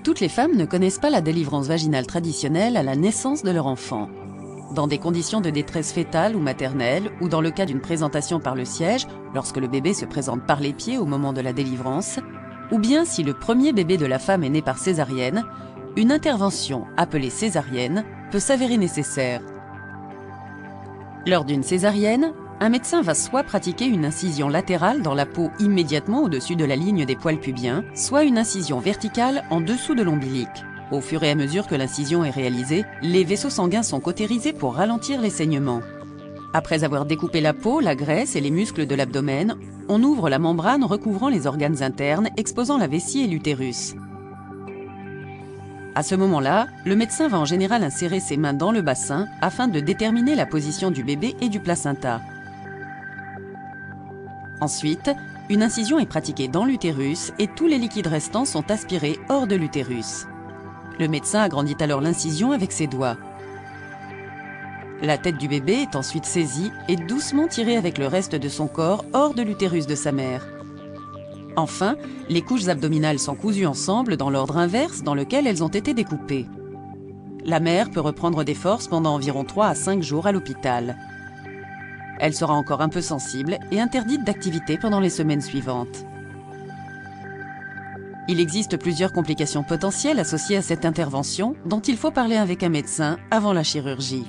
Toutes les femmes ne connaissent pas la délivrance vaginale traditionnelle à la naissance de leur enfant. Dans des conditions de détresse fœtale ou maternelle, ou dans le cas d'une présentation par le siège, lorsque le bébé se présente par les pieds au moment de la délivrance, ou bien si le premier bébé de la femme est né par césarienne, une intervention appelée césarienne peut s'avérer nécessaire. Lors d'une césarienne, un médecin va soit pratiquer une incision latérale dans la peau immédiatement au-dessus de la ligne des poils pubiens, soit une incision verticale en dessous de l'ombilic. Au fur et à mesure que l'incision est réalisée, les vaisseaux sanguins sont cautérisés pour ralentir les saignements. Après avoir découpé la peau, la graisse et les muscles de l'abdomen, on ouvre la membrane recouvrant les organes internes, exposant la vessie et l'utérus. À ce moment-là, le médecin va en général insérer ses mains dans le bassin afin de déterminer la position du bébé et du placenta. Ensuite, une incision est pratiquée dans l'utérus et tous les liquides restants sont aspirés hors de l'utérus. Le médecin agrandit alors l'incision avec ses doigts. La tête du bébé est ensuite saisie et doucement tirée avec le reste de son corps hors de l'utérus de sa mère. Enfin, les couches abdominales sont cousues ensemble dans l'ordre inverse dans lequel elles ont été découpées. La mère peut reprendre des forces pendant environ 3 à 5 jours à l'hôpital. Elle sera encore un peu sensible et interdite d'activité pendant les semaines suivantes. Il existe plusieurs complications potentielles associées à cette intervention dont il faut parler avec un médecin avant la chirurgie.